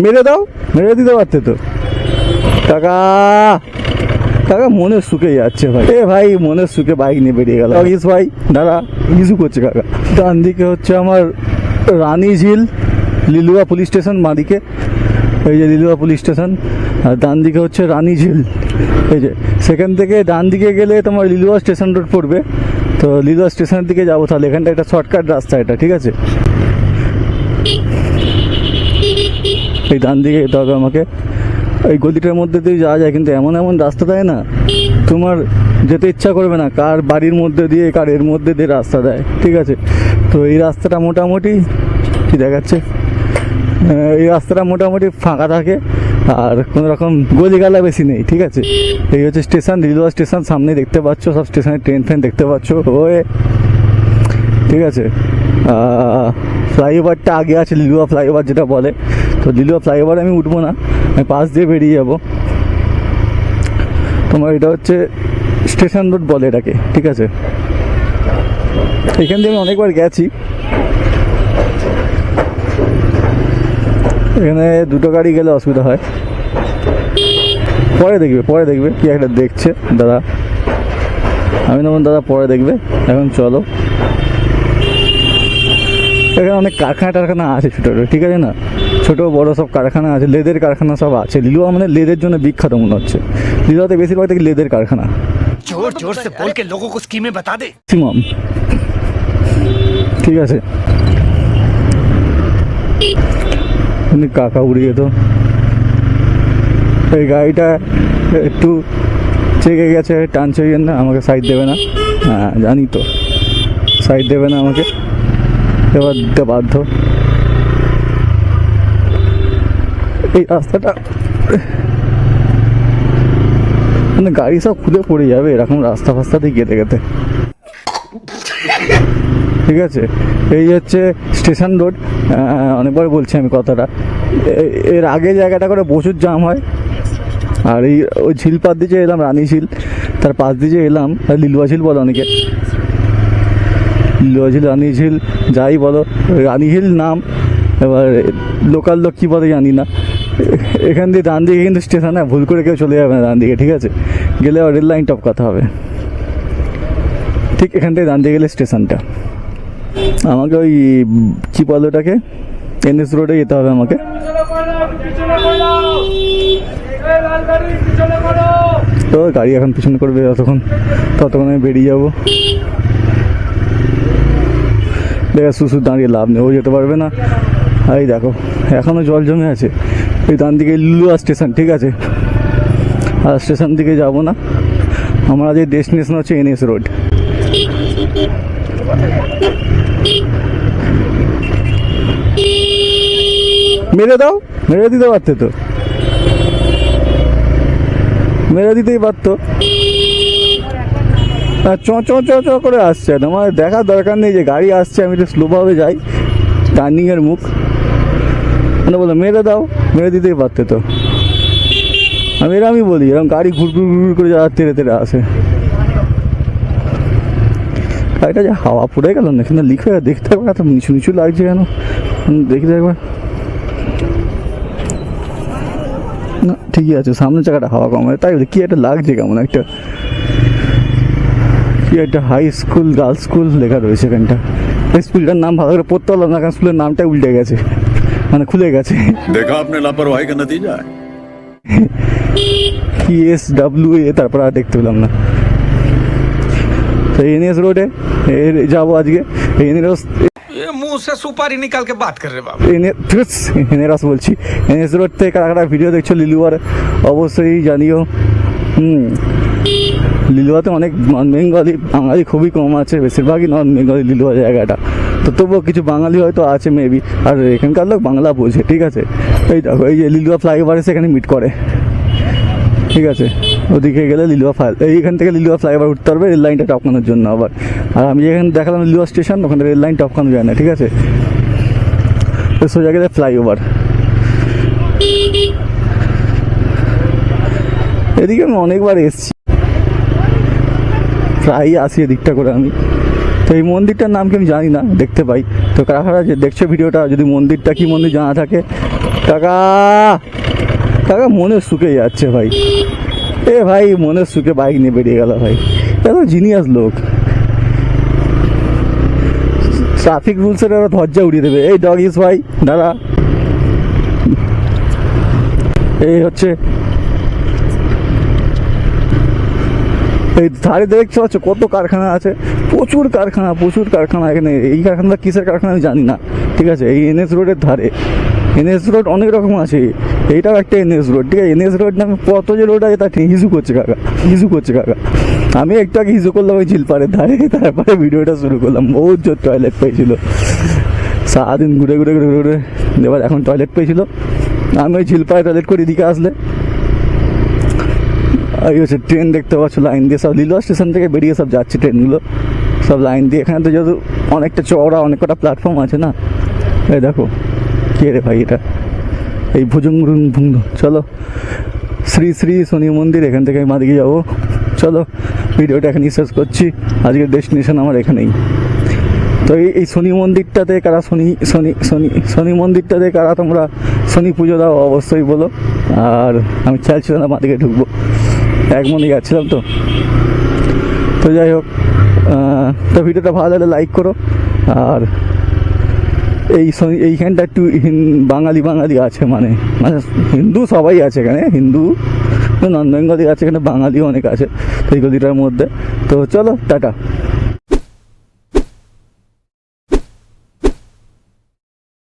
মেরে দাও, মেরে দিতে পারতে তো কাকা। কাকা মনের সুখে যাচ্ছে ভাই, এ ভাই মনের সুখে বাইক নিয়ে বেরিয়ে গেল। ভাই দাঁড়া, কিছু করছে কাকা। ডান দিকে হচ্ছে আমার রানী ঝিল, লিলুয়া পুলিশ স্টেশন, বাঁদিকে এই যে লিলুয়া পুলিশ স্টেশন, আর ডান দিকে হচ্ছে রানী ঝিল। এই যে সেখান থেকে ডান দিকে গেলে তোমার লিলুয়া স্টেশন রোড পড়বে। তো লিলুয়া স্টেশনের দিকে যাবো, তাহলে এখানটা একটা শর্টকাট রাস্তা এটা, ঠিক আছে। এই ডান দিকে যেতে হবে আমাকে, এই গলিটার মধ্যে দিয়ে যাওয়া যায়, কিন্তু এমন এমন রাস্তা দেয় না, তোমার যেতে ইচ্ছা করবে না। কার বাড়ির মধ্যে দিয়ে, কার এর মধ্যে দিয়ে রাস্তা দেয়, ঠিক আছে। তো এই রাস্তাটা মোটামুটি কি দেখাচ্ছে, এই রাস্তাটা মোটামুটি ফাঁকা থাকে, আর কোনো রকম গলিগালা বেশি নেই, ঠিক আছে। এই হচ্ছে স্টেশন, লিলুয়া স্টেশন, সামনে দেখতে পাচ্ছ সব স্টেশনের ট্রেন ফ্রেন দেখতে পাচ্ছ ওয়ে, ঠিক আছে। ফ্লাইওভারটা আগে আছে, লিলুয়া ফ্লাইওভার যেটা বলে। তো লিলুয়া ফ্লাইওভার আমি উঠবো না, আমি পাশ দিয়ে বেরিয়ে যাব। তোমার এটা হচ্ছে স্টেশন রোড বলে এটাকে, ঠিক আছে। এখান দিয়ে আমি অনেকবার গেছি। এখানে দুটো গাড়ি গেলে অসুবিধা হয়। পরে দেখবে কি একটা দেখছে দাদা, আমি তখন দাদা পরে দেখবে। এখন চলো, এখানে অনেক কারখানা টারখানা আছে ছোটো ছোটো, ঠিক আছে না, ছোটো বড়ো সব কারখানা আছে, লেদের কারখানা সব আছে। লিলুয়া মানে লেদের জন্য বিখ্যাত মনে হচ্ছে। লিলুয়াতে বেশিরভাগ থেকে লেদের কারখানা। जोर जोर से बोल के लोगों को स्कीमें बता दे। ঠিক আছে, কাকা উড়িয়ে তো এই গাড়িটা একটু চেকে গেছে, টানছে না, আমাকে সাইড দেবে না। হ্যাঁ জানি তো, সাইড দেবে না আমাকে, এবার দিতে বাধ্য। এই রাস্তাটা মানে গাড়ি সব খুলে পড়ে যাবে এরকম রাস্তা ফাস্তাতে গেতে গেতে, ঠিক আছে। এই হচ্ছে স্টেশন রোড, অনেকবার বলছি আমি কথাটা। এর আগে জায়গাটা করে প্রচুর জাম হয়। আর এই ওই ঝিল পাশ দিয়ে এলাম, রানী ঝিল, তার পাশ দিয়ে এলাম লিলুয়া ঝিল বলো অনেকে, লিলুয়া ঝিল, রানী ঝিল যাই বলো, রানী ঝিল নাম। এবার লোকাল লোক কী বলে জানি না। এখান দিয়ে ডান দিকে কিন্তু স্টেশন, ভুল করে কেউ চলে যাবে না ডান দিকে, ঠিক আছে। গেলে আবার রেল লাইন টপকাতে হবে, ঠিক এখান থেকে ডান দিকে গেলে স্টেশনটা। আমাকে ওই কী বলো ওটাকে, এনএস রোডে যেতে হবে আমাকে। তো গাড়ি এখন পিছনে করবে, ততক্ষণ আমি বেরিয়ে যাবো। দেখা শুধু দাঁড়িয়ে লাভ নেই, ও যেতে পারবে না। এই দেখো এখনও জল জমে আছে। এই ডান দিকে লিলুয়া স্টেশন, ঠিক আছে। আর স্টেশন দিকে যাবো না, আমার আজ ডেস্টিনেশন হচ্ছে এনএস রোড। মেরে দাও, মেরে দিতে পারতে তো, মেরে দিতেই পারতো। চ চ চ চ করে আসছে, তোমার দেখার দরকার নেই যে গাড়ি আসছে, আমি একটু স্লোভাবে যাই, টার্নিংয়ের মুখ মানে বলো মেরে দাও, মেরে দিতেই পারতে তো। আমি বলি এরকম গাড়ি ঘুর ঘুর ঘুর করে যাওয়ার তেরে তেরে আসে। গাড়িটা যে হাওয়া পড়ে গেল না, কিন্তু লিখে দেখতে পাবে, এত নিচু নিচু লাগছে কেন, দেখি একবার। না ঠিকই আছে, সামনের জায়গাটা হাওয়া কম হয়, তাই কি একটা লাগছে কেমন একটা, কি একটা হাই স্কুল গার্লস স্কুল লেখা রয়েছে এখানটা। এই স্কুলটার নাম ভালো করে পড়তে পারলাম না, কারণ স্কুলের নামটা উল্টে গেছে, মানে খুলে গেছে। देखा आपने लापरवाही का नतीजा है। PSWA তারপর আর দেখতে পেলাম না। তো এনএস রোডে যাবো আজকে। ये मुंह से सुपारी निकाल के बात कर रहे बाबू। এনএস বলছি, এনএস রোড থেকে কারা কারা ভিডিও দেখছো লিলুয়ার অবশ্যই জানিও। লিলুয়াতে অনেক নন বেঙ্গলি, বাঙালি খুবই কম আছে, বেশিরভাগই নন বেঙ্গলি লিলুয়া জায়গাটা। তো তবুও কিছু বাঙালি হয়তো আছে মেবি, আর এখানকার লোক বাংলা বোঝে, ঠিক আছে। এই দেখো এই যে লিলুয়া ফ্লাইওভার সেখানে মিট করে, ঠিক আছে। ওদিকে গেলে লিলুয়া এইখান থেকে লিলুয়া ফ্লাইওভার উঠতে পারবে রেল লাইনটা টপকানোর জন্য আবার। আর আমি যেখানে দেখালাম লিলুয়া স্টেশন, ওখানে রেল লাইন টপকানো যায় না, ঠিক আছে। তো সোজা গেলে ফ্লাইওভার। এদিকে আমি অনেকবার এসেছি, প্রায় আসি এদিকটা করে আমি। তো এই মন্দিরটার নাম কি আমি জানি না, দেখতে পাই। তো কারা কারা যে দেখছো ভিডিওটা, যদি মন্দিরটা কি মন্দির জানা থাকে কাকা কাকা মনের সুখে যাচ্ছে ভাই, এ ভাই মনের সুখে বাইক নিয়ে বেরিয়ে গেল ভাই, এত জিনিয়াস লোক। ট্রাফিক রুলসের ওরা ধজ্জা উড়িয়ে দেবে। এই ডগিস ভাই দাঁড়া, এই হচ্ছে এই ধারে দেখতে পাচ্ছ কত কারখানা আছে, প্রচুর কারখানা এখানে। এই কারখানাটা কিসের কারখানা আমি জানি না, ঠিক আছে। এই এনএস রোডের ধারে, এনএস রোড অনেক রকম আছে, এইটাও একটা এনএস রোড, ঠিক আছে। এনএস রোড নামে কত যে রোড আছে তা ঠিক হিজু করছে কাকা। আমি একটু আগে হিজু করলাম ওই ঝিলপাড়ের ধারে, তারপরে ভিডিওটা শুরু করলাম। বহুত জোর টয়লেট পেয়েছিল, সারাদিন ঘুরে এবার এখন টয়লেট পেয়েছিল। আমি ওই ঝিলপাড়ে টয়লেট করে এদিকে আসলে এই হচ্ছে ট্রেন দেখতে পাচ্ছ, লাইন দিয়ে সব লিলুয়া স্টেশন থেকে বেরিয়ে সব যাচ্ছে ট্রেনগুলো, সব লাইন দিয়ে। এখানে তো যেহেতু অনেকটা চওড়া, অনেক কটা প্ল্যাটফর্ম আছে না। এই দেখো কে রে ভাই এটা, এই ভুজুং। চলো শ্রী শ্রী শনি মন্দির, এখান থেকে আমি মাদিকে যাবো। চলো ভিডিওটা এখানেই শেষ করছি, আজকের ডেস্টিনেশন আমার এখানেই। তো এই শনি মন্দিরটাতে কারা শনি মন্দিরটাতে কারা তোমরা শনি পুজো দাও অবশ্যই বলো। আর আমি চাইছিলাম না মাদিকে ঢুকবো, এক মনে যাচ্ছিলাম তো যাই হোক। তো ভিডিওটা ভালো লাগলে লাইক করো। আর এইখানটা একটু বাঙালি আছে, মানে হিন্দু সবাই আছে এখানে, হিন্দু নন বেঙ্গলি আছে এখানে, বাঙালিও অনেক আছে তো এই গলিটার মধ্যে। তো চলো টাটা।